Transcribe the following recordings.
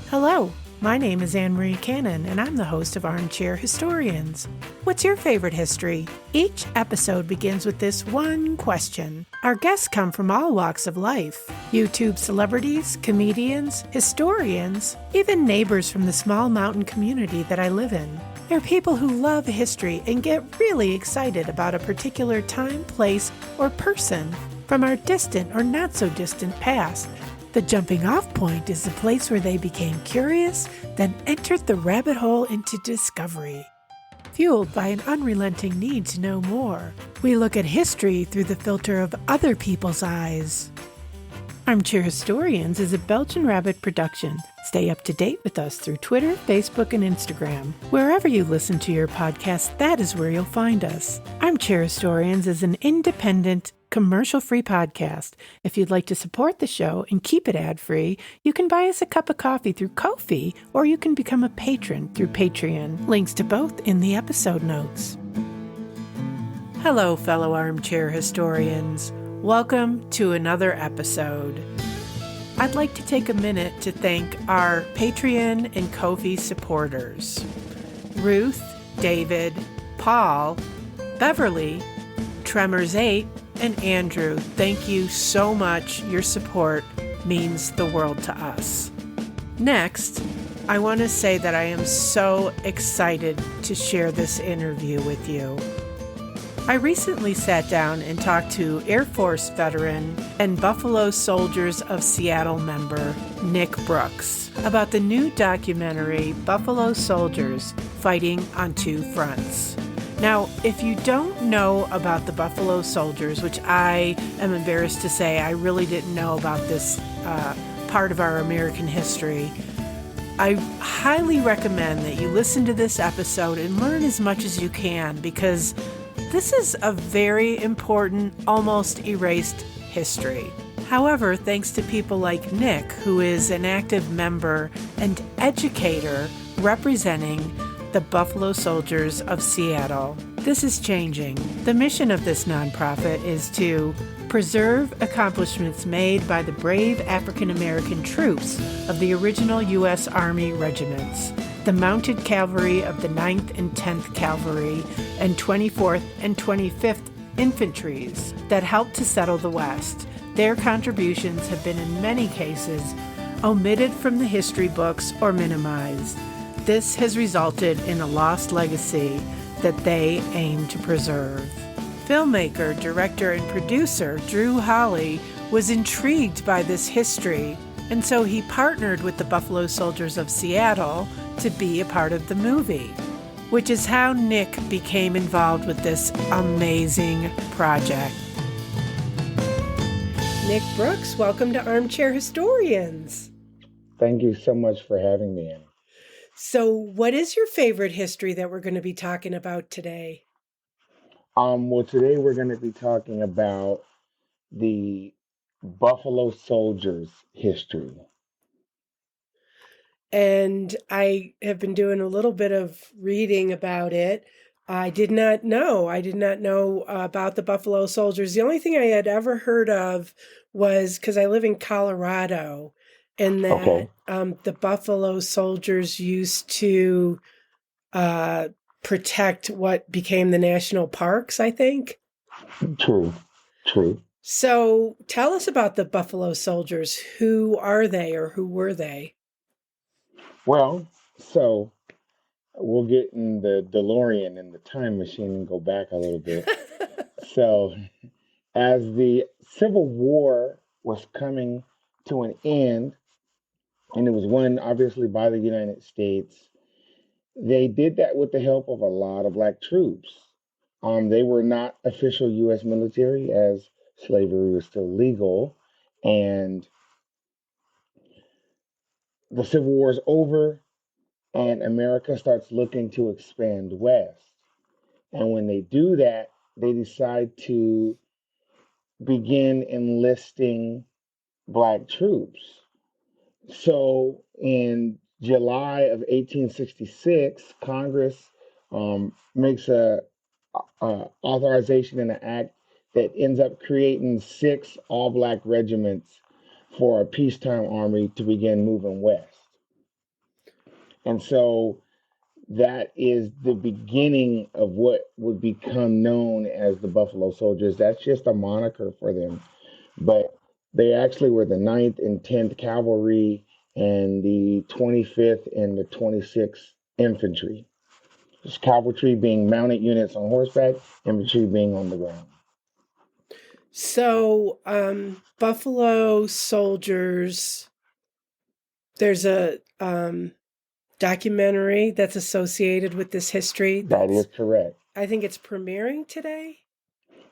Hello, my name is Anne Marie Cannon, and I'm the host of Armchair Historians. What's your favorite history? Each episode begins with this one question. Our guests come from all walks of life. YouTube celebrities, comedians, historians, even neighbors from the small mountain community that I live in. They're people who love history and get really excited about a particular time, place, or person from our distant or not so distant past. The jumping off point is the place where they became curious, then entered the rabbit hole into discovery. Fueled by an unrelenting need to know more, we look at history through the filter of other people's eyes. Armchair Historians is a Belgian Rabbit production. Stay up to date with us through Twitter, Facebook, and Instagram. Wherever you listen to your podcast, that is where you'll find us. Armchair Historians is an independent, commercial-free podcast. If you'd like to support the show and keep it ad-free, you can buy us a cup of coffee through Ko-fi, or you can become a patron through Patreon. Links to both in the episode notes. Hello, fellow Armchair Historians. Welcome to another episode. I'd like to take a minute to thank our Patreon and Ko-fi supporters. Ruth, David, Paul, Beverly, Tremors 8, and Andrew. Thank you so much. Your support means the world to us. Next, I want to say that I am so excited to share this interview with you. I recently sat down and talked to Airforce veteran and Buffalo Soldiers of Seattle member Nick Brooks about the new documentary Buffalo Soldiers Fighting on Two Fronts. Now, if you don't know about the Buffalo Soldiers, which I am embarrassed to say I really didn't know about this part of our American history, I highly recommend that you listen to this episode and learn as much as you can, because this is a very important, almost erased history. However, thanks to people like Nick, who is an active member and educator representing the Buffalo Soldiers of Seattle, this is changing. The mission of this nonprofit is to preserve accomplishments made by the brave African American troops of the original U.S. Army regiments, the Mounted Cavalry of the 9th and 10th Cavalry, and 24th and 25th Infantries that helped to settle the West. Their contributions have been in many cases omitted from the history books or minimized. This has resulted in a lost legacy that they aim to preserve. Filmmaker, director, and producer Dru Holley was intrigued by this history, and so he partnered with the Buffalo Soldiers of Seattle to be a part of the movie, which is how Nick became involved with this amazing project. Nick Brooks, welcome to Armchair Historians. Thank you so much for having me, Anne. So what is your favorite history that we're going to be talking about today? Well, today we're going to be talking about the Buffalo Soldiers history. And I have been doing a little bit of reading about it. I did not know about the Buffalo Soldiers. The only thing I had ever heard of was because I live in Colorado, and that the Buffalo Soldiers used to protect what became the national parks, I think. True. So tell us about the Buffalo Soldiers. Who are they, or who were they? Well, so we'll get in the DeLorean and the time machine and go back a little bit. So as the Civil War was coming to an end, and it was won obviously by the United States, they did that with the help of a lot of black troops. They were not official U.S. military, as slavery was still legal, and the Civil War is over, and America starts looking to expand west. And when they do that, they decide to begin enlisting black troops. So in July of 1866, Congress makes a authorization in an act that ends up creating 6 all-black regiments for a peacetime army to begin moving west. And so that is the beginning of what would become known as the Buffalo Soldiers. That's just a moniker for them. But they actually were the 9th and 10th Cavalry and the 25th and the 26th Infantry. Just cavalry being mounted units on horseback, infantry being on the ground. So, Buffalo Soldiers, there's a documentary that's associated with this history. That is correct. I think it's premiering today.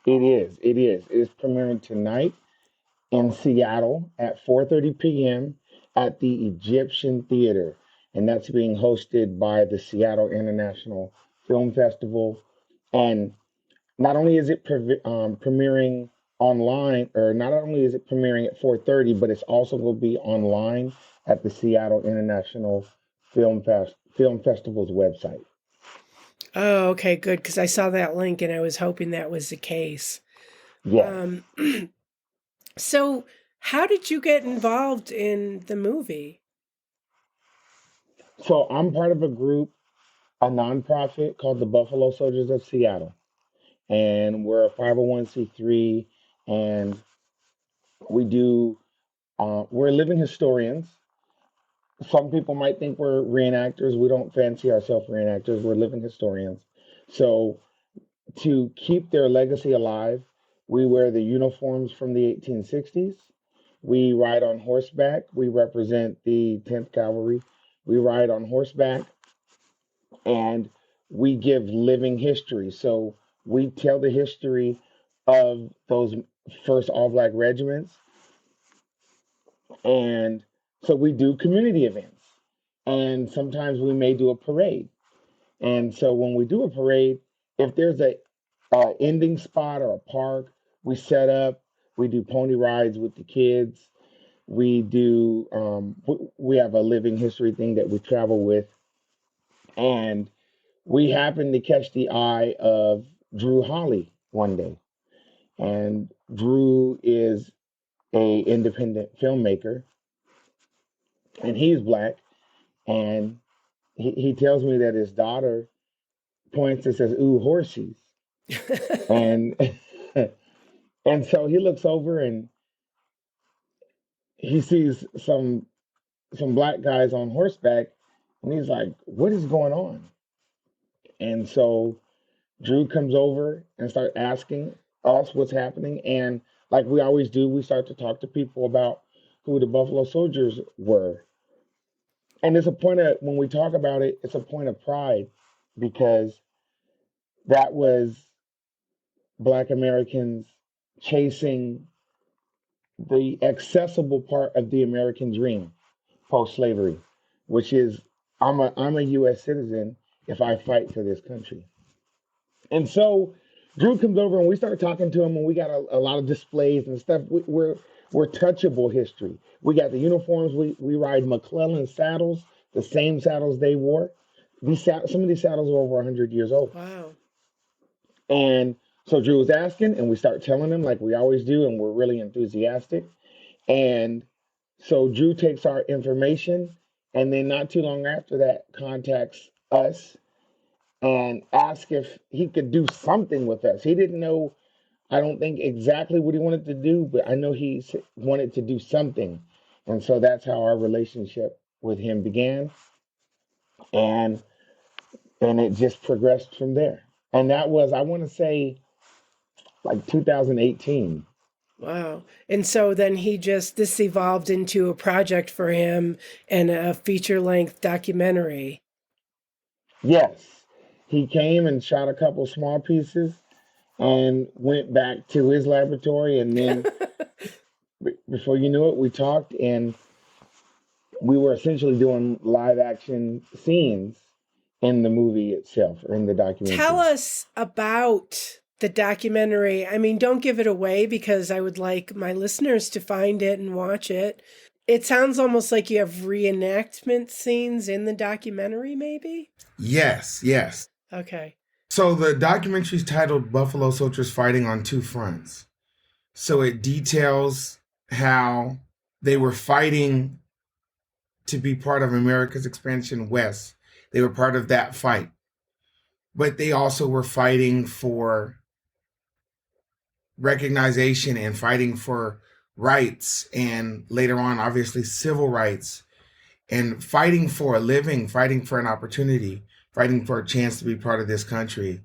It is. It is. It's premiering tonight in Seattle at 4:30 p.m. at the Egyptian Theater, and that's being hosted by the Seattle International Film Festival. And not only is it premiering online, or not only is it premiering at 4:30, but it's also going to be online at the Seattle International Film Festival's website. Oh, okay, good, because I saw that link and I was hoping that was the case. Yeah. So, how did you get involved in the movie? So I'm part of a group, a nonprofit called the Buffalo Soldiers of Seattle, and we're a 501c3, and we do. We're living historians. Some people might think we're reenactors. We don't fancy ourselves reenactors. We're living historians. So to keep their legacy alive, we wear the uniforms from the 1860s. We ride on horseback. We represent the 10th Cavalry. We ride on horseback, and we give living history. So we tell the history of those first all black regiments. And so we do community events. And sometimes we may do a parade. And so when we do a parade, if there's a ending spot or a park, we set up, we do pony rides with the kids. We do, we have a living history thing that we travel with. And we happened to catch the eye of Dru Holley one day. And Dru is a independent filmmaker, and he's black. And he tells me that his daughter points and says, "Ooh, horsies." And and so he looks over and he sees some black guys on horseback, and he's like, "What is going on?" And so Dru comes over and start asking us what's happening, and like we always do, we start to talk to people about who the Buffalo Soldiers were. And it's a point of, when we talk about it, it's a point of pride, because that was Black Americans chasing the accessible part of the American dream post-slavery, which is I'm a U.S. citizen if I fight for this country. And so Dru comes over and we start talking to him, and we got a lot of displays and stuff. We're touchable history. We got the uniforms. We ride McClellan saddles, the same saddles they wore. Some of these saddles are over 100 years old. Wow. And so Dru was asking, and we start telling him like we always do, and we're really enthusiastic. And so Dru takes our information, and then not too long after that contacts us and asks if he could do something with us. He didn't know, I don't think, exactly what he wanted to do, but I know he wanted to do something. And so that's how our relationship with him began. And it just progressed from there. And that was, I want to say, like 2018. Wow. And so then this evolved into a project for him and a feature-length documentary. Yes. He came and shot a couple small pieces and went back to his laboratory. And then before you knew it, we talked, and we were essentially doing live action scenes in the movie itself, or in the documentary. Tell us about the documentary. I mean, don't give it away, because I would like my listeners to find it and watch it. It sounds almost like you have reenactment scenes in the documentary, maybe? Yes. Okay. So the documentary is titled Buffalo Soldiers Fighting on Two Fronts. So it details how they were fighting to be part of America's expansion west. They were part of that fight. But they also were fighting for recognition and fighting for rights, and later on, obviously, civil rights, and fighting for a living, fighting for an opportunity, fighting for a chance to be part of this country,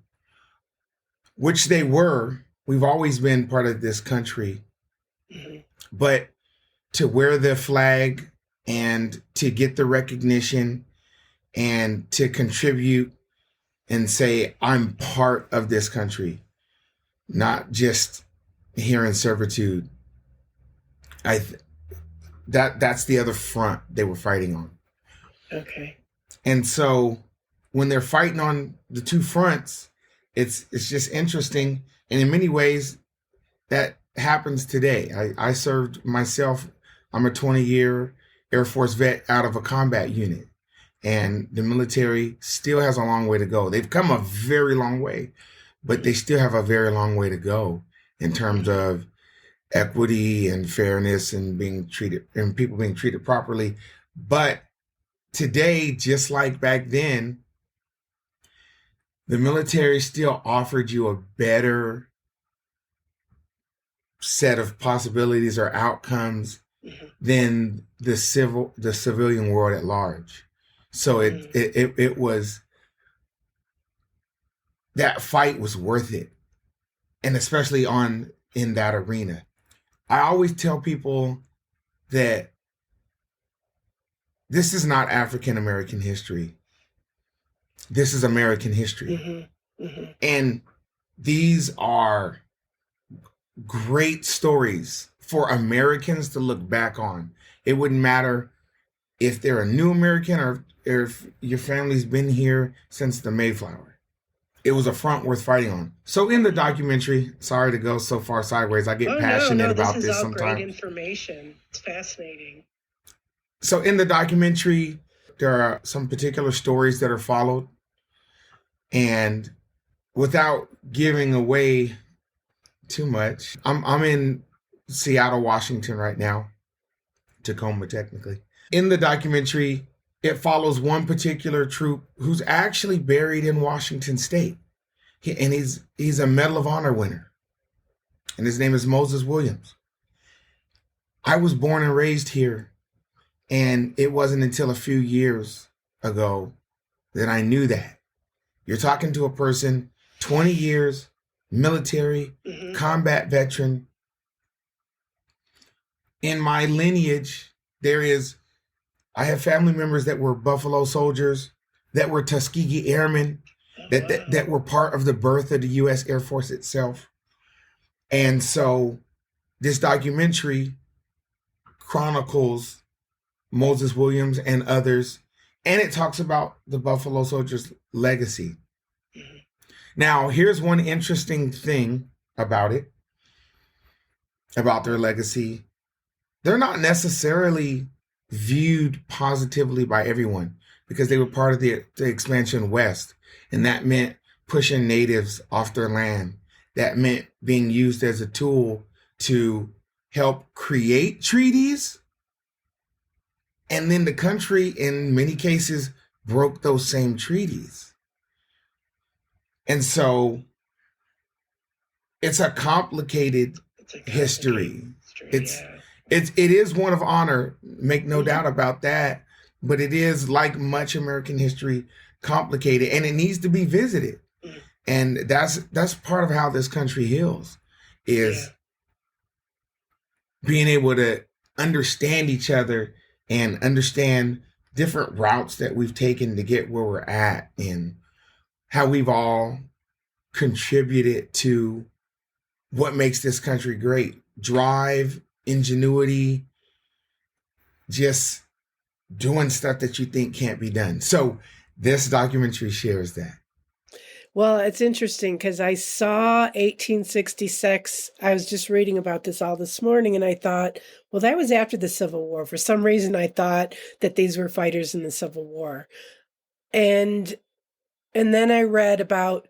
which they were. We've always been part of this country. But to wear the flag and to get the recognition and to contribute and say, I'm part of this country, not just here in servitude. That's the other front they were fighting on. Okay. And so when they're fighting on the two fronts, it's just interesting. And in many ways, that happens today. I served myself. I'm a 20-year Air Force vet out of a combat unit. And the military still has a long way to go. They've come a very long way, but they still have a very long way to go in terms of equity and fairness and being treated, and people being treated properly. But today, just like back then, the military still offered you a better set of possibilities or outcomes than the civilian world at large. So it was, that fight was worth it. And especially in that arena. I always tell people that this is not African American history. This is American history. And these are great stories for Americans to look back on. It wouldn't matter if they're a new American or if your family's been here since the Mayflower. It was a front worth fighting on. So in the documentary, sorry to go so far sideways, I get passionate about this sometimes. This is all great information. It's fascinating. So in the documentary, there are some particular stories that are followed. And without giving away too much, I'm in Seattle, Washington right now, Tacoma technically. In the documentary, it follows one particular troop who's actually buried in Washington State. He's a Medal of Honor winner. And his name is Moses Williams. I was born and raised here. And it wasn't until a few years ago that I knew that. You're talking to a person, 20 years, military, combat veteran. In my lineage, I have family members that were Buffalo soldiers, that were Tuskegee Airmen, that were part of the birth of the U.S. Air Force itself. And so this documentary chronicles Moses Williams and others, and it talks about the Buffalo Soldiers' legacy. Now, here's one interesting thing about it, about their legacy. They're not necessarily viewed positively by everyone because they were part of the expansion west. And that meant pushing natives off their land. That meant being used as a tool to help create treaties. And then the country, in many cases, broke those same treaties. And so it's a complicated history. It is one of honor, make no doubt about that. But it is, like much American history, complicated, and it needs to be visited. And that's part of how this country heals, is being able to understand each other and understand different routes that we've taken to get where we're at, and how we've all contributed to what makes this country great. Drive, ingenuity, just doing stuff that you think can't be done. So this documentary shares that. Well, it's interesting because I saw 1866. I was just reading about this all this morning, and I thought, well, that was after the Civil War. For some reason, I thought that these were fighters in the Civil War. And then I read about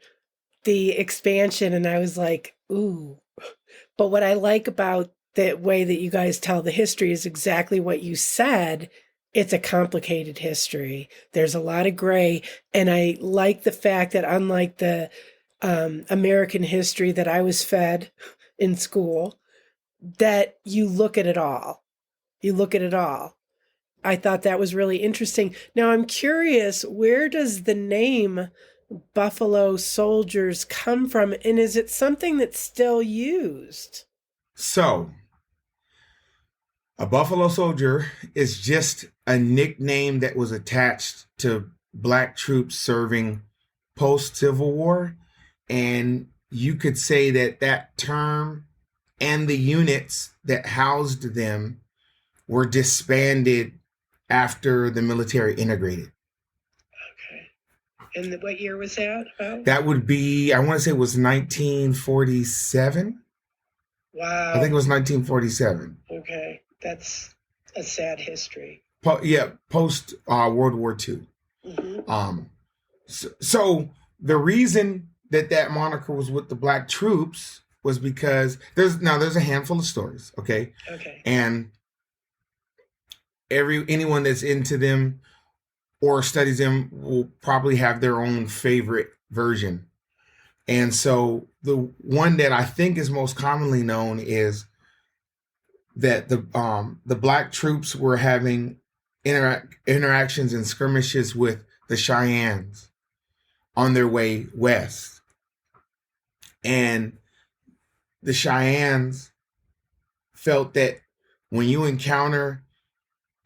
the expansion, and I was like, ooh. But what I like about the way that you guys tell the history is exactly what you said. it's a complicated history. There's a lot of gray. And I like the fact that unlike the American history that I was fed in school, that you look at it all. You look at it all. I thought that was really interesting. Now I'm curious, where does the name Buffalo Soldiers come from? And is it something that's still used? So, a Buffalo Soldier is just a nickname that was attached to Black troops serving post-Civil War. And you could say that that term and the units that housed them were disbanded after the military integrated. Okay. And what year was that about? That would be, I want to say it was 1947. Wow. I think it was 1947. Okay. That's a sad history. Post World War II. Mm-hmm. So the reason that moniker was with the Black troops was because there's a handful of stories, okay? Okay. And anyone that's into them or studies them will probably have their own favorite version. And so the one that I think is most commonly known is that the Black troops were having interactions and skirmishes with the Cheyennes on their way west. And the Cheyennes felt that when you encounter,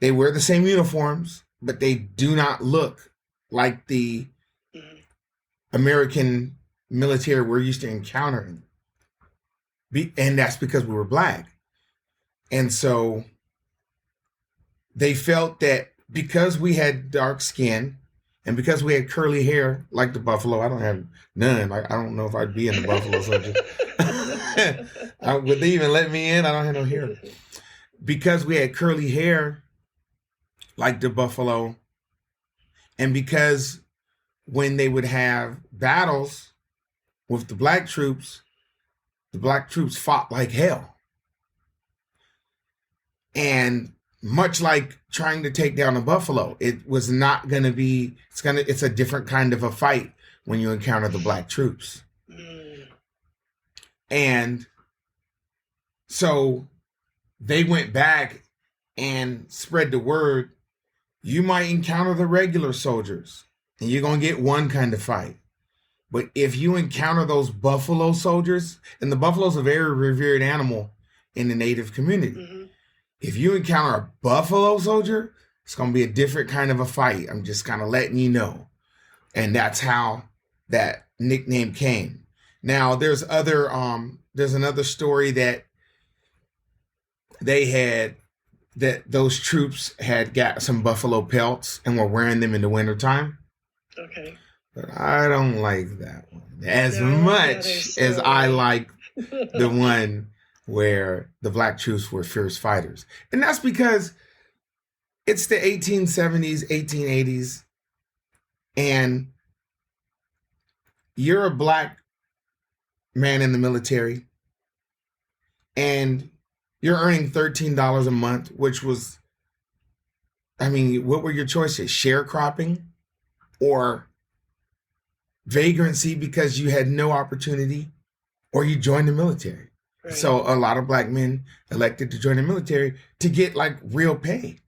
they wear the same uniforms, but they do not look like the American military we're used to encountering. And that's because we were Black. And so they felt that because we had dark skin and because we had curly hair, like the Buffalo, I don't have none. I don't know if I'd be in the Buffalo Soldier. Would they even let me in? I don't have no hair. Because we had curly hair, like the Buffalo, and because when they would have battles with the Black troops fought like hell. And much like trying to take down a buffalo, it was not going to be, it's a different kind of a fight when you encounter the Black troops. And so they went back and spread the word. You might encounter the regular soldiers and you're going to get one kind of fight. But if you encounter those buffalo soldiers, and the buffalo's a very revered animal in the Native community. Mm-hmm. If you encounter a buffalo soldier, it's going to be a different kind of a fight. I'm just kind of letting you know. And that's how that nickname came. Now, there's another story that those troops had got some buffalo pelts and were wearing them in the wintertime. Okay. But I don't like that one as much as I like the one where the Black troops were fierce fighters. And that's because it's the 1870s, 1880s, and you're a Black man in the military, and you're earning $13 a month, which was, what were your choices? Sharecropping or vagrancy because you had no opportunity, or you joined the military. Right. So a lot of Black men elected to join the military to get like real pay.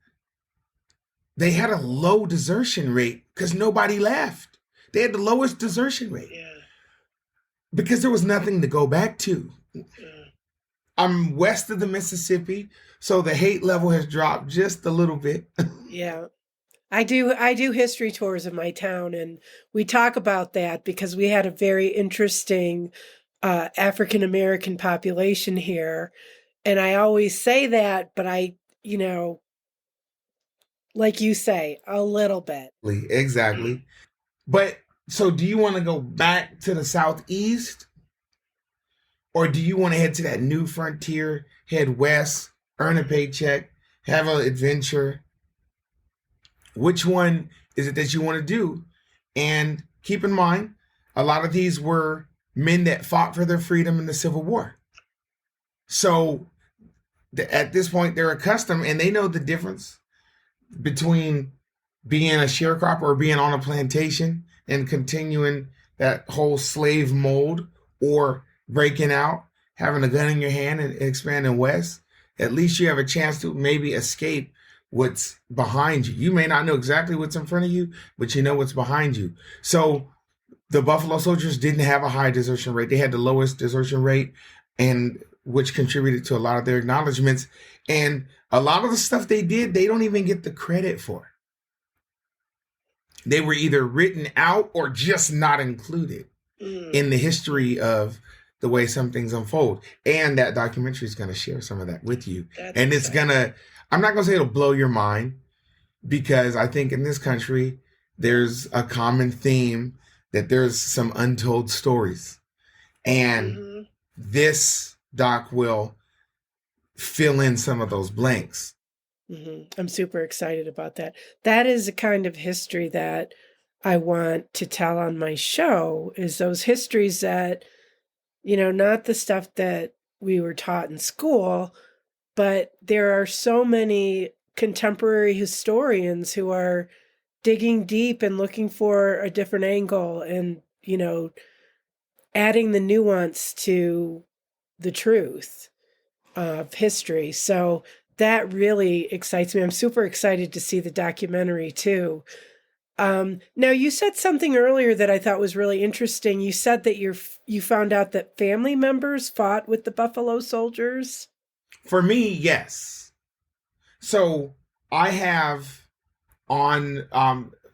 They had a low desertion rate because nobody left. They had the lowest desertion rate because there was nothing to go back to. I'm west of the Mississippi, so the hate level has dropped just a little bit. Yeah. I do history tours of my town, and we talk about that because we had a very interesting African American population here. And I always say that, but like you say, a little bit. Exactly. But so do you want to go back to the Southeast? Or do you want to head to that new frontier, head west, earn a paycheck, have an adventure? Which one is it that you want to do? And keep in mind, a lot of these were men that fought for their freedom in the Civil War. So at this point, they're accustomed and they know the difference between being a sharecropper or being on a plantation and continuing that whole slave mold, or breaking out, having a gun in your hand and expanding west. At least you have a chance to maybe escape what's behind you. You may not know exactly what's in front of you, but you know what's behind you. So the Buffalo Soldiers didn't have a high desertion rate. They had the lowest desertion rate, and which contributed to a lot of their acknowledgments. And a lot of the stuff they did, they don't even get the credit for. They were either written out or just not included in the history of the way some things unfold. And that documentary is going to share some of that with you. And it's going to, I'm not going to say it'll blow your mind, because I think in this country, there's a common theme that there's some untold stories. And this doc will fill in some of those blanks. I'm super excited about that. That is a kind of history that I want to tell on my show, is those histories that, not the stuff that we were taught in school, but there are so many contemporary historians who are digging deep and looking for a different angle and, adding the nuance to the truth of history. So that really excites me. I'm super excited to see the documentary too. Now, you said something earlier that I thought was really interesting. You said that you found out that family members fought with the Buffalo Soldiers. For me, yes. So I have on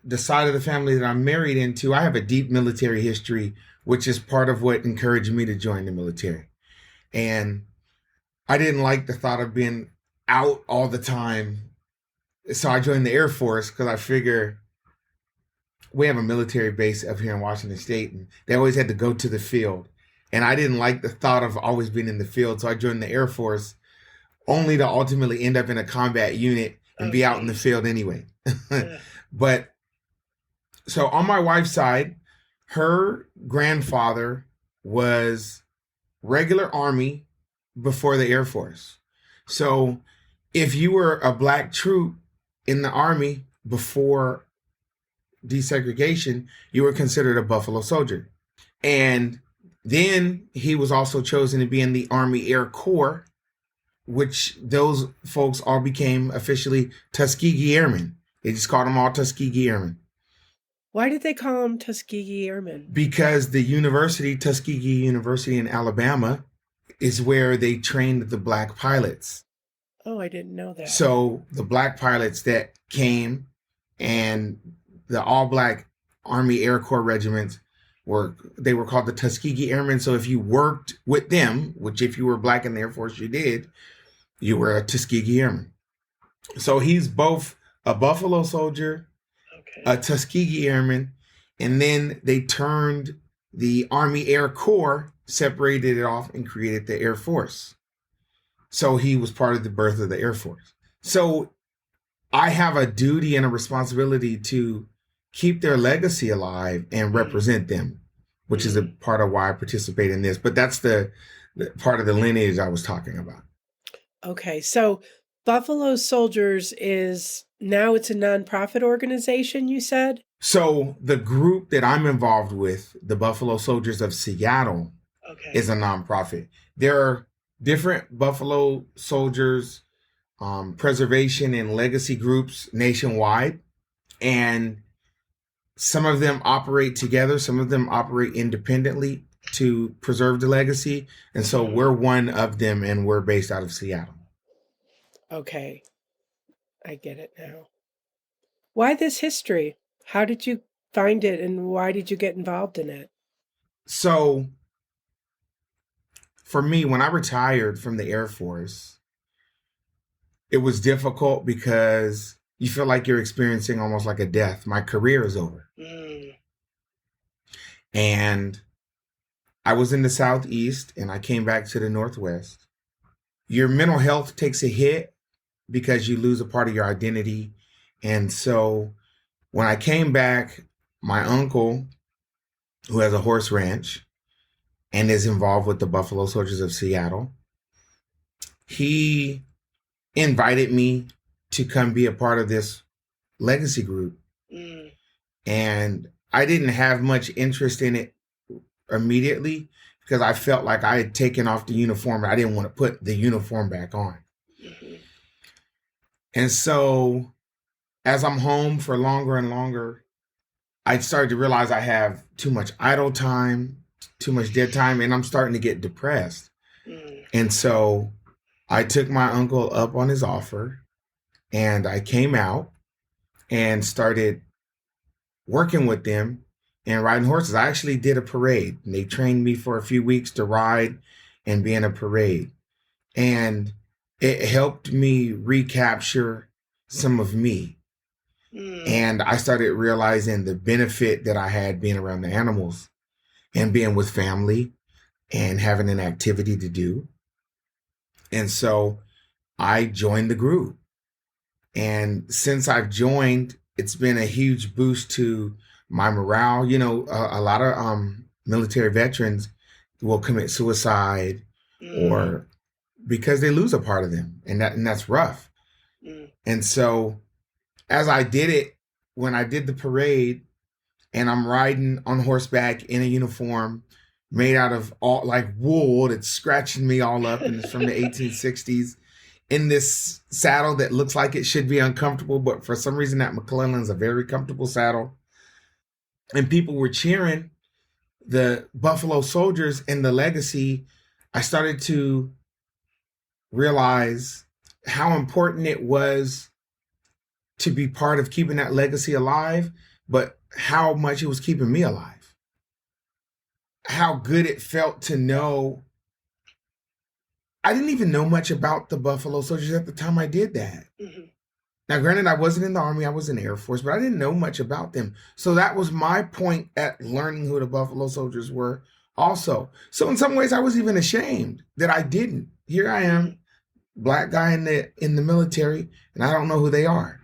the side of the family that I'm married into, I have a deep military history, which is part of what encouraged me to join the military. And I didn't like the thought of being out all the time. So I joined the Air Force because I figure we have a military base up here in Washington State, and they always had to go to the field. And I didn't like the thought of always being in the field. So I joined the Air Force only to ultimately end up in a combat unit and be out in the field anyway. But so on my wife's side, her grandfather was regular Army before the Air Force. So if you were a black troop in the Army before desegregation, you were considered a Buffalo Soldier. And then he was also chosen to be in the Army Air Corps, which those folks all became officially Tuskegee Airmen. They just called them all Tuskegee Airmen. Why did they call them Tuskegee Airmen? Because the university, Tuskegee University in Alabama, is where they trained the black pilots. Oh, I didn't know that. So the black pilots that came, and the all-black Army Air Corps regiments were called the Tuskegee Airmen. So if you worked with them, which if you were black in the Air Force you did, you were a Tuskegee Airman. So he's both a Buffalo Soldier, a Tuskegee Airman, and then they turned the Army Air Corps, separated it off, and created the Air Force. So he was part of the birth of the Air Force. So I have a duty and a responsibility to keep their legacy alive and represent them, which is a part of why I participate in this. But that's the part of the lineage I was talking about. Okay, so Buffalo Soldiers is now it's a nonprofit organization, you said? So the group that I'm involved with, the Buffalo Soldiers of Seattle, is a nonprofit. There are different Buffalo Soldiers preservation and legacy groups nationwide, and some of them operate together, some of them operate independently to preserve the legacy, and so we're one of them, and we're based out of Seattle. Okay, I get it now. Why this history? How did you find it, and why did you get involved in it? So for me, when I retired from the Air Force, it was difficult because you feel like you're experiencing almost like a death. My career is over. And I was in the Southeast and I came back to the Northwest. Your mental health takes a hit because you lose a part of your identity. And so when I came back, my uncle, who has a horse ranch and is involved with the Buffalo Soldiers of Seattle, he invited me to come be a part of this legacy group. Mm. And I didn't have much interest in it immediately because I felt like I had taken off the uniform. I didn't want to put the uniform back on. Mm-hmm. And so as I'm home for longer and longer, I started to realize I have too much idle time, too much dead time, and I'm starting to get depressed. Mm. And so I took my uncle up on his offer and I came out and started working with them and riding horses. I actually did a parade, and they trained me for a few weeks to ride and be in a parade. And it helped me recapture some of me. Mm. And I started realizing the benefit that I had being around the animals and being with family and having an activity to do. And so I joined the group. And since I've joined, it's been a huge boost to my morale. You know, a lot of military veterans will commit suicide or because they lose a part of them, and that's rough. Mm. And so as I did it, when I did the parade and I'm riding on horseback in a uniform made out of all like wool that's scratching me all up, and it's from the 1860s, in this saddle that looks like it should be uncomfortable, but for some reason that McClellan's a very comfortable saddle. And people were cheering the Buffalo Soldiers in the legacy. I started to realize how important it was to be part of keeping that legacy alive, but how much it was keeping me alive. How good it felt to know. I didn't even know much about the Buffalo Soldiers at the time I did that. Mm-hmm. Now, granted, I wasn't in the Army, I was in the Air Force, but I didn't know much about them. So that was my point at learning who the Buffalo Soldiers were also. So in some ways, I was even ashamed that I didn't. Here I am, Black guy in the military, and I don't know who they are.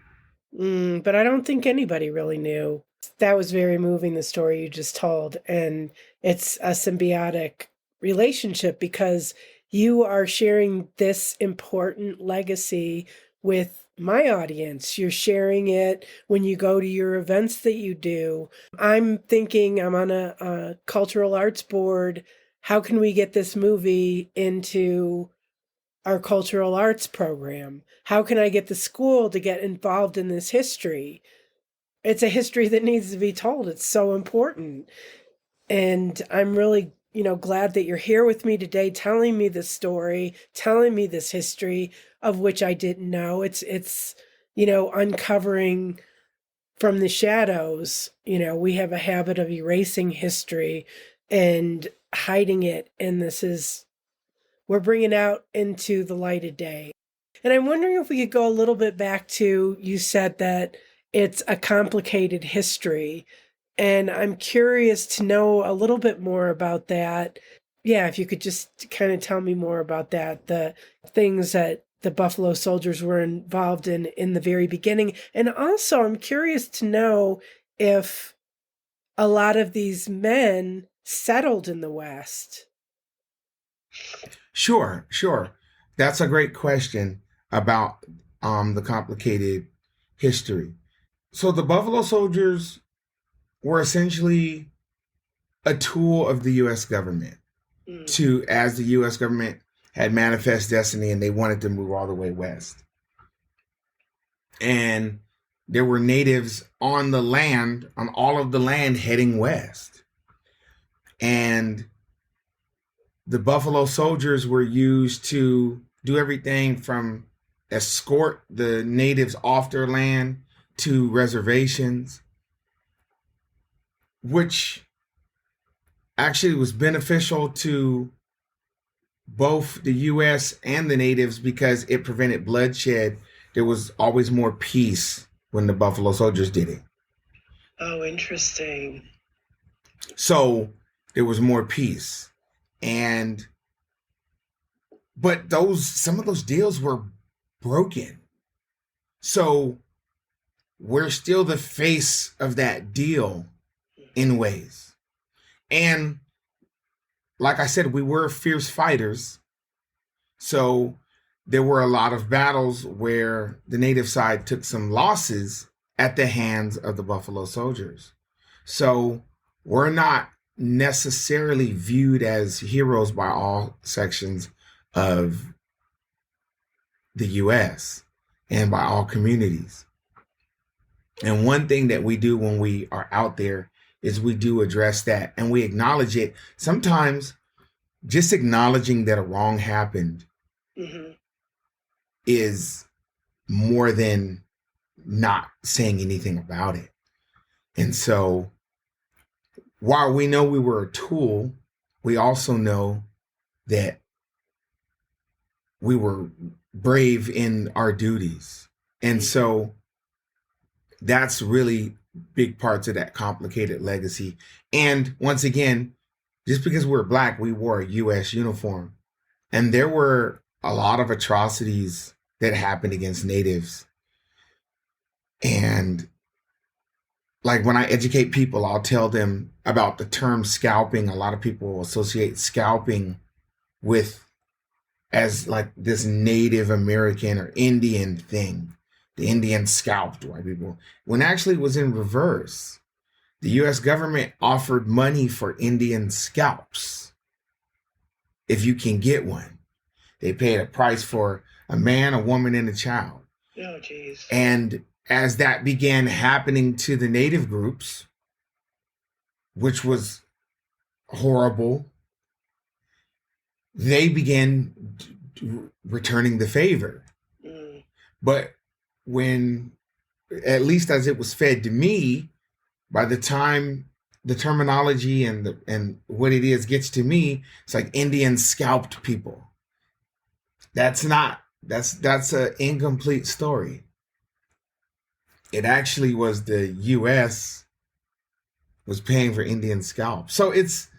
But I don't think anybody really knew. That was very moving, the story you just told. And it's a symbiotic relationship because you are sharing this important legacy with my audience. You're sharing it when you go to your events that you do. I'm thinking I'm on a cultural arts board. How can we get this movie into our cultural arts program? How can I get the school to get involved in this history? It's a history that needs to be told. It's so important. And I'm really, glad that you're here with me today, telling me this story, telling me this history of which I didn't know. It's uncovering from the shadows. We have a habit of erasing history and hiding it. And we're bringing out into the light of day. And I'm wondering if we could go a little bit back to, you said that it's a complicated history. And I'm curious to know a little bit more about that. Yeah, if you could just kind of tell me more about that, the things that the Buffalo Soldiers were involved in the very beginning. And also, I'm curious to know if a lot of these men settled in the West. Sure. That's a great question about the complicated history. So the Buffalo Soldiers were essentially a tool of the U.S. government as the U.S. government had manifest destiny and they wanted to move all the way west. And there were natives on all of the land heading west. And the Buffalo Soldiers were used to do everything from escort the natives off their land to reservations, which actually was beneficial to both the U.S. and the natives because it prevented bloodshed. There was always more peace when the Buffalo Soldiers did it. Oh, interesting. So there was more peace. But some of those deals were broken. So we're still the face of that deal in ways. And like I said, we were fierce fighters. So there were a lot of battles where the native side took some losses at the hands of the Buffalo Soldiers. So we're not necessarily viewed as heroes by all sections of the U.S. and by all communities. And one thing that we do when we are out there is we do address that and we acknowledge it. Sometimes just acknowledging that a wrong happened is more than not saying anything about it. And so while we know we were a tool, we also know that we were brave in our duties. And so that's really big parts of that complicated legacy. And once again, just because we're Black, we wore a U.S. uniform. And there were a lot of atrocities that happened against Natives. And like when I educate people, I'll tell them about the term scalping. A lot of people associate scalping with as like this Native American or Indian thing. The Indians scalped white people, when actually it was in reverse. The U.S. government offered money for Indian scalps if you can get one. They paid a price for a man, a woman, and a child. Oh, geez. And as that began happening to the Native groups, which was horrible, they began returning the favor. But when, at least as it was fed to me, by the time the terminology and what it is gets to me, it's like Indians scalped people. That's an incomplete story. It actually was the U.S. was paying for Indian scalps. So it's,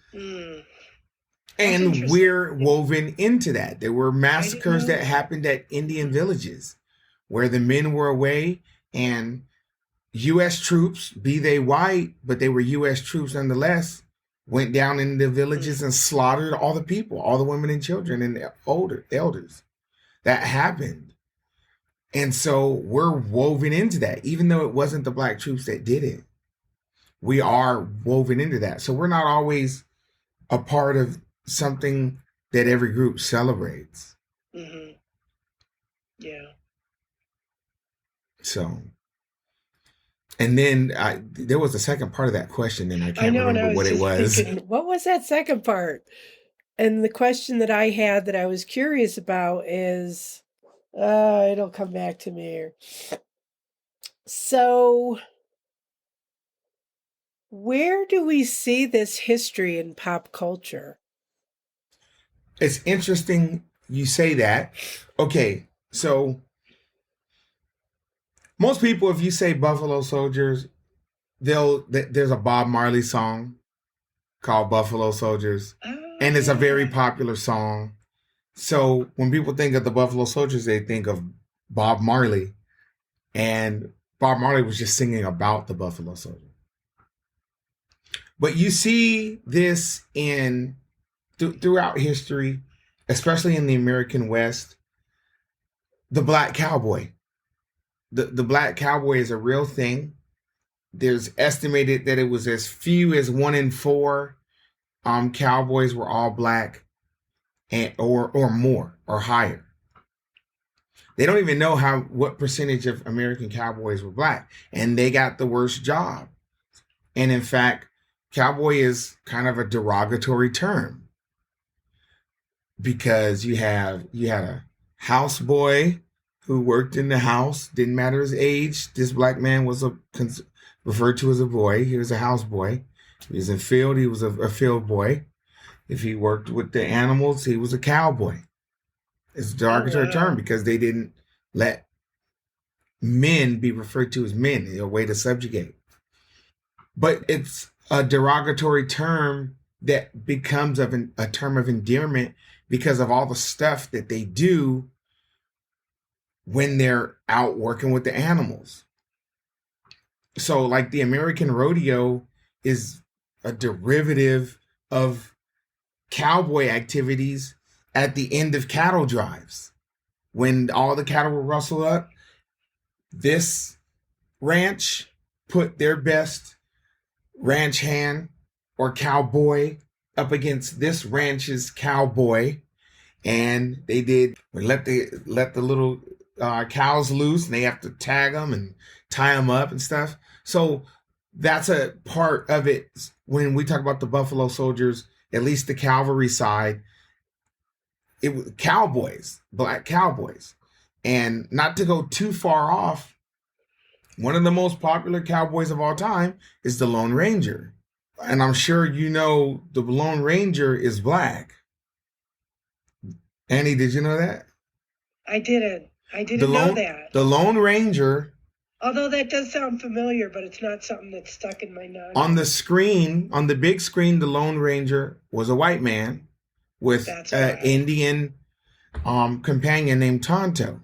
and we're woven into that. There were massacres that happened at Indian villages where the men were away and U.S. troops, be they white, but they were U.S. troops nonetheless, went down in the villages and slaughtered all the people, all the women and children and the older elders. That happened. And so we're woven into that, even though it wasn't the Black troops that did it. We are woven into that. So we're not always a part of something that every group celebrates. Yeah. So, and then there was a second part of that question, and I can't remember what it was. Thinking, what was that second part? And the question that I had that I was curious about is, it'll come back to me here. So, where do we see this history in pop culture? It's interesting you say that. Okay, so most people, if you say Buffalo Soldiers, there's a Bob Marley song called Buffalo Soldiers, and it's a very popular song. So when people think of the Buffalo Soldiers, they think of Bob Marley, and Bob Marley was just singing about the Buffalo Soldiers. But you see this throughout history, especially in the American West, the Black Cowboy. The Black Cowboy is a real thing. There's estimated that it was as few as 1 in 4 cowboys were all Black, or more or higher. They don't even know what percentage of American cowboys were Black, and they got the worst job. And in fact, cowboy is kind of a derogatory term because you had a houseboy who worked in the house, didn't matter his age. This Black man was referred to as a boy. He was a houseboy. He was in field. He was a field boy. If he worked with the animals, he was a cowboy. It's a derogatory term because they didn't let men be referred to as men, a way to subjugate. But it's a derogatory term that becomes a term of endearment because of all the stuff that they do when they're out working with the animals. So like the American rodeo is a derivative of cowboy activities at the end of cattle drives. When all the cattle were rustled up, this ranch put their best ranch hand or cowboy up against this ranch's cowboy, and they let the little cows loose, and they have to tag them and tie them up and stuff. So that's a part of it. When we talk about the Buffalo Soldiers, at least the cavalry side, it was cowboys, black cowboys. And not to go too far off, one of the most popular cowboys of all time is the Lone Ranger. And I'm sure you know the Lone Ranger is black. Annie, did you know that? I didn't. I didn't know that. The Lone Ranger. Although that does sound familiar, but it's not something that's stuck in my knowledge. On the screen, on the big screen, the Lone Ranger was a white man with an Indian companion named Tonto.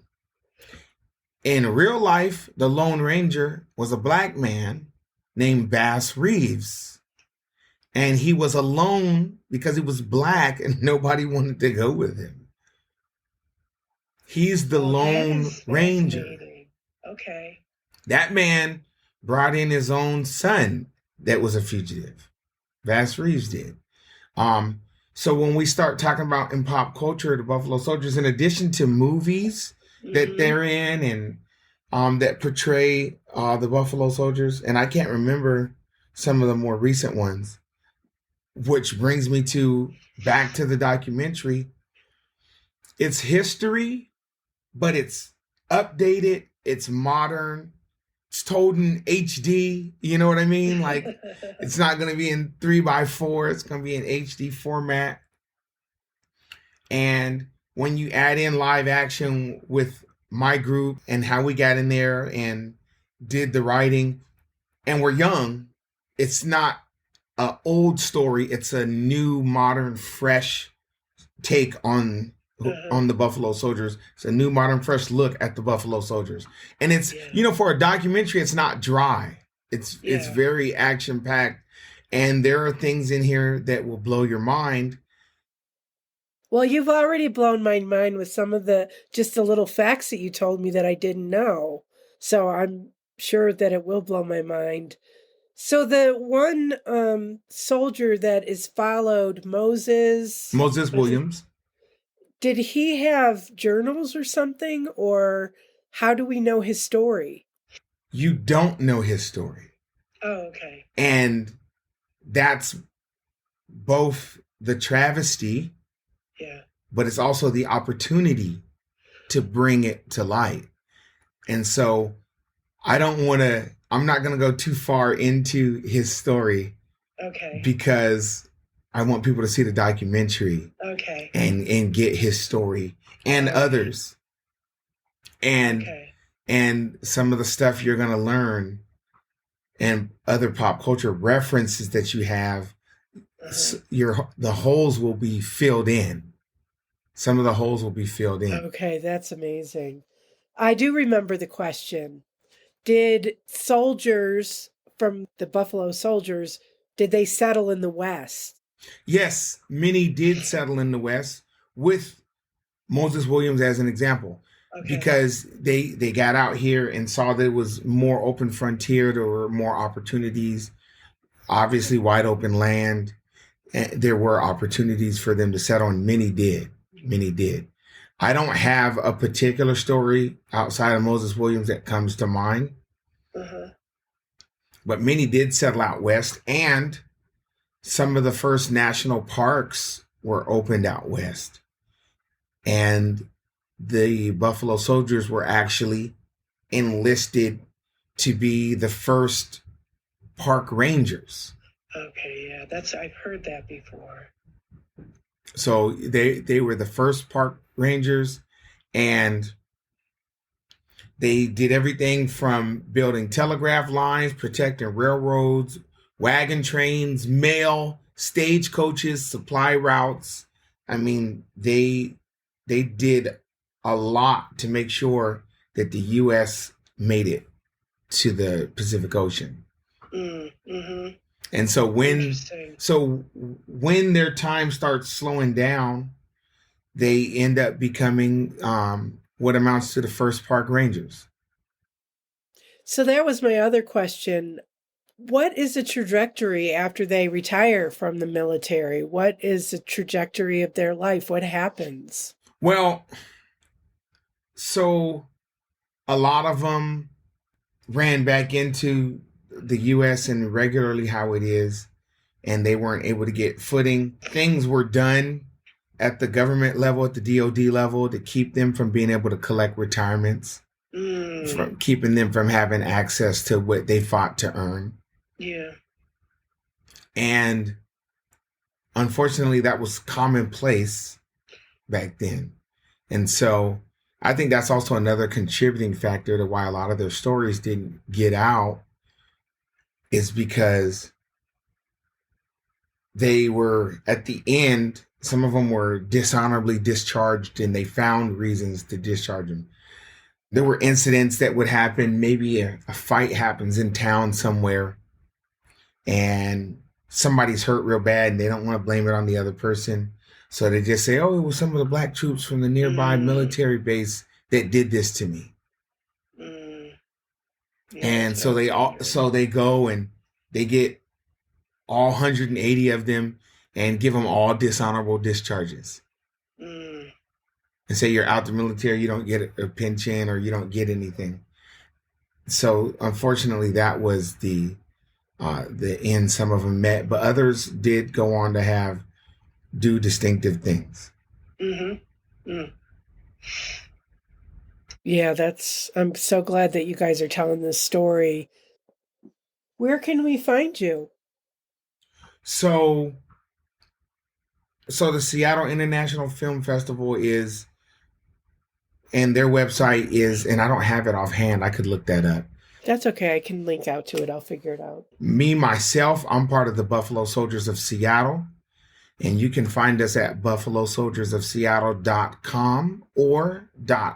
In real life, the Lone Ranger was a black man named Bass Reeves. And he was alone because he was black and nobody wanted to go with him. He's the Lone Ranger. Okay. That man brought in his own son that was a fugitive. Bass Reeves did. So when we start talking about in pop culture, the Buffalo Soldiers, in addition to movies that they're in and that portray the Buffalo Soldiers, and I can't remember some of the more recent ones, which brings me back to the documentary. It's history, but it's updated, it's modern, it's told in HD, you know what I mean? Like, it's not going to be in 3x4, it's going to be in HD format. And when you add in live action with my group and how we got in there and did the writing, and we're young, it's not an old story, it's a new, modern, fresh take on the Buffalo Soldiers. It's a new, modern, fresh look at the Buffalo Soldiers. And it's, for a documentary, it's not dry. It's very action-packed. And there are things in here that will blow your mind. Well, you've already blown my mind with some of the little facts that you told me that I didn't know. So I'm sure that it will blow my mind. So the one soldier that is followed, Moses Williams. Did he have journals or something, or how do we know his story? You don't know his story. Oh, okay. And that's both the travesty, but it's also the opportunity to bring it to light. And so I'm not going to go too far into his story. Okay. Because I want people to see the documentary. Okay. And get his story and others. And some of the stuff you're going to learn and other pop culture references that you have, the holes will be filled in. Some of the holes will be filled in. Okay, that's amazing. I do remember the question. Did soldiers from the Buffalo Soldiers, did they settle in the West? Yes, many did settle in the West, with Moses Williams as an example, because they got out here and saw that it was more open frontier, there were more opportunities, obviously wide open land. And there were opportunities for them to settle, and many did. I don't have a particular story outside of Moses Williams that comes to mind, but many did settle out West, and some of the first national parks were opened out West. And the Buffalo Soldiers were actually enlisted to be the first park rangers. Okay, I've heard that before. So they were the first park rangers, and they did everything from building telegraph lines, protecting railroads, wagon trains, mail, stagecoaches, supply routes. I mean, they did a lot to make sure that the U.S. made it to the Pacific Ocean. Mm-hmm. And so when their time starts slowing down, they end up becoming what amounts to the first park rangers. So that was my other question. What is the trajectory after they retire from the military? What is the trajectory of their life? What happens? Well, so a lot of them ran back into the U.S. and regularly how it is, and they weren't able to get footing. Things were done at the government level, at the DOD level, to keep them from being able to collect retirements, from keeping them from having access to what they fought to earn. Yeah. And unfortunately, that was commonplace back then. And so I think that's also another contributing factor to why a lot of their stories didn't get out, is because they were at the end, some of them were dishonorably discharged and they found reasons to discharge them. There were incidents that would happen. Maybe a fight happens in town somewhere and somebody's hurt real bad and they don't want to blame it on the other person. So they just say, oh, it was some of the black troops from the nearby military base that did this to me. And so they go and they get all 180 of them and give them all dishonorable discharges. And say you're out the military, you don't get a pension or you don't get anything. So unfortunately, that was the end some of them met, but others did go on to do distinctive things. Yeah, I'm so glad that you guys are telling this story. Where can we find you? So the Seattle International Film Festival is, and their website is, and I don't have it offhand, I could look that up. That's okay. I can link out to it. I'll figure it out. Myself, I'm part of the Buffalo Soldiers of Seattle. And you can find us at buffalosoldiersofseattle.com or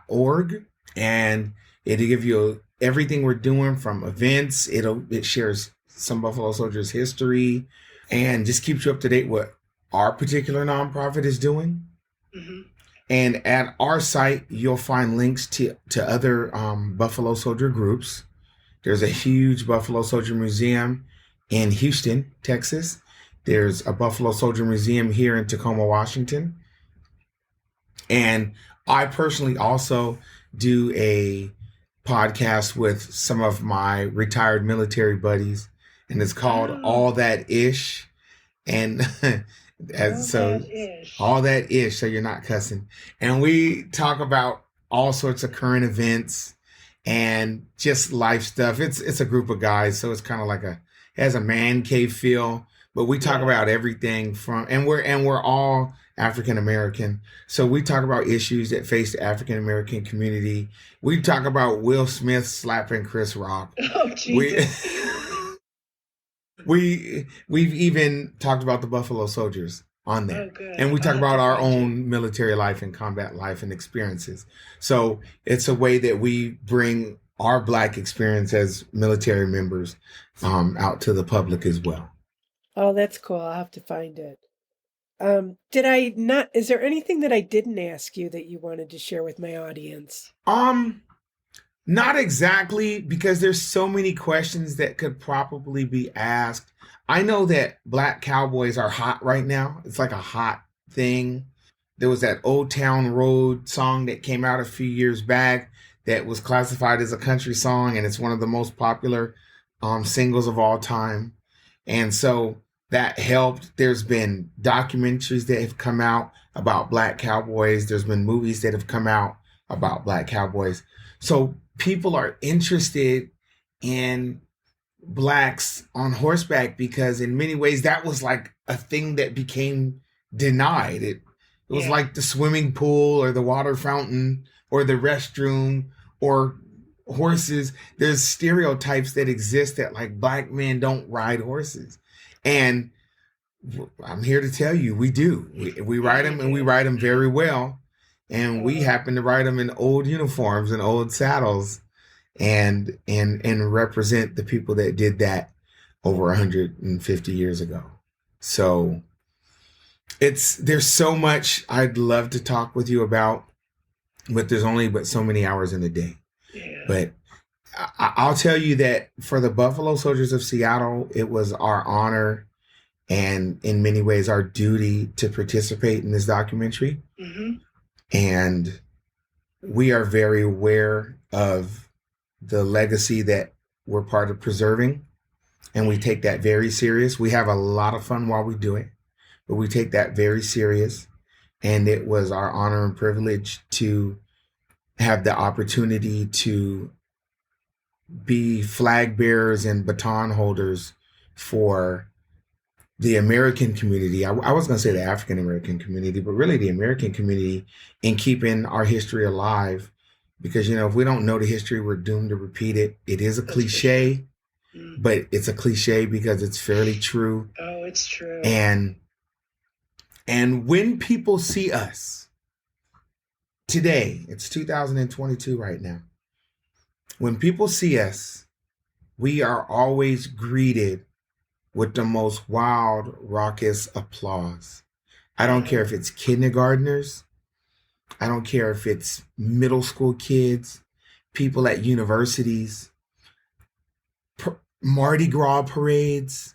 .org. And it'll give you everything we're doing from events. It shares some Buffalo Soldiers history and just keeps you up to date what our particular nonprofit is doing. And at our site, you'll find links to other Buffalo Soldier groups. There's a huge Buffalo Soldier Museum in Houston, Texas. There's a Buffalo Soldier Museum here in Tacoma, Washington. And I personally also do a podcast with some of my retired military buddies, and it's called All That Ish. And All That Ish, so you're not cussing. And we talk about all sorts of current events and just life stuff. It's a group of guys, so it's kind of like it has a man cave feel. But we talk about everything and we're all African American. So we talk about issues that face the African American community. We talk about Will Smith slapping Chris Rock. Oh, Jesus. We've even talked about the Buffalo Soldiers on there. Oh, good. And we talk about our own military life and combat life and experiences. So it's a way that we bring our Black experience as military members out to the public as well. Oh, that's cool. I'll have to find it. Is there anything that I didn't ask you that you wanted to share with my audience? Not exactly, because there's so many questions that could probably be asked. I know that Black cowboys are hot right now. It's like a hot thing. There was that Old Town Road song that came out a few years back that was classified as a country song, and it's one of the most popular singles of all time. And so that helped. There's been documentaries that have come out about Black cowboys. There's been movies that have come out about Black cowboys. So people are interested in Blacks on horseback because in many ways that was like a thing that became denied. It was like the swimming pool or the water fountain or the restroom or horses. There's stereotypes that exist that like Black men don't ride horses. And I'm here to tell you, we do. We ride them, and we ride them very well. And we happen to ride them in old uniforms and old saddles and represent the people that did that over 150 years ago. So there's so much I'd love to talk with you about, but there's only so many hours in the day. Yeah. But I'll tell you that for the Buffalo Soldiers of Seattle, it was our honor and in many ways our duty to participate in this documentary. Mm-hmm. And we are very aware of the legacy that we're part of preserving. And we take that very serious. We have a lot of fun while we do it, but we take that very serious. And it was our honor and privilege to have the opportunity to be flag bearers and baton holders for the American community. I was going to say the African American community, but really the American community, in keeping our history alive. Because, you know, if we don't know the history, we're doomed to repeat it. It is a cliche, but it's a cliche because it's fairly true. Oh, it's true. And when people see us today, it's 2022 right now. When people see us, we are always greeted with the most wild, raucous applause. I don't care if it's kindergartners. I don't care if it's middle school kids, people at universities, Mardi Gras parades.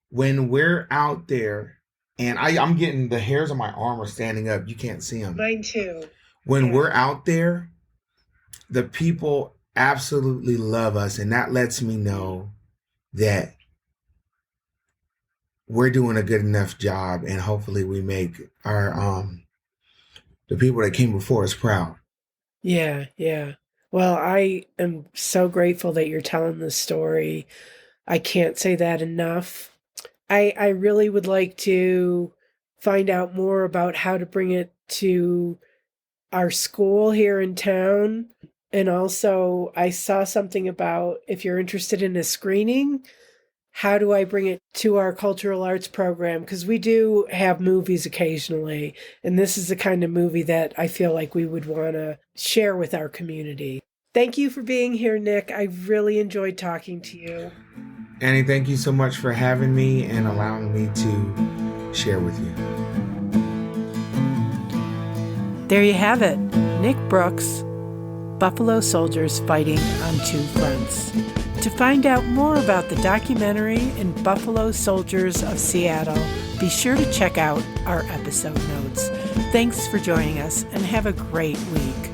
When we're out there, and I'm getting the hairs on my arm are standing up. You can't see them. Mine too. When we're out there, the people absolutely love us. And that lets me know that we're doing a good enough job. And hopefully we make our, the people that came before us proud. Yeah, yeah. Well, I am so grateful that you're telling this story. I can't say that enough. I really would like to find out more about how to bring it to our school here in town. And also, I saw something about if you're interested in a screening, how do I bring it to our cultural arts program? Because we do have movies occasionally, and this is the kind of movie that I feel like we would want to share with our community. Thank you for being here, Nick. I really enjoyed talking to you. Annie, thank you so much for having me and allowing me to share with you. There you have it. Nick Brooks, Buffalo Soldiers Fighting on Two Fronts. To find out more about the documentary and Buffalo Soldiers of Seattle, be sure to check out our episode notes. Thanks for joining us and have a great week.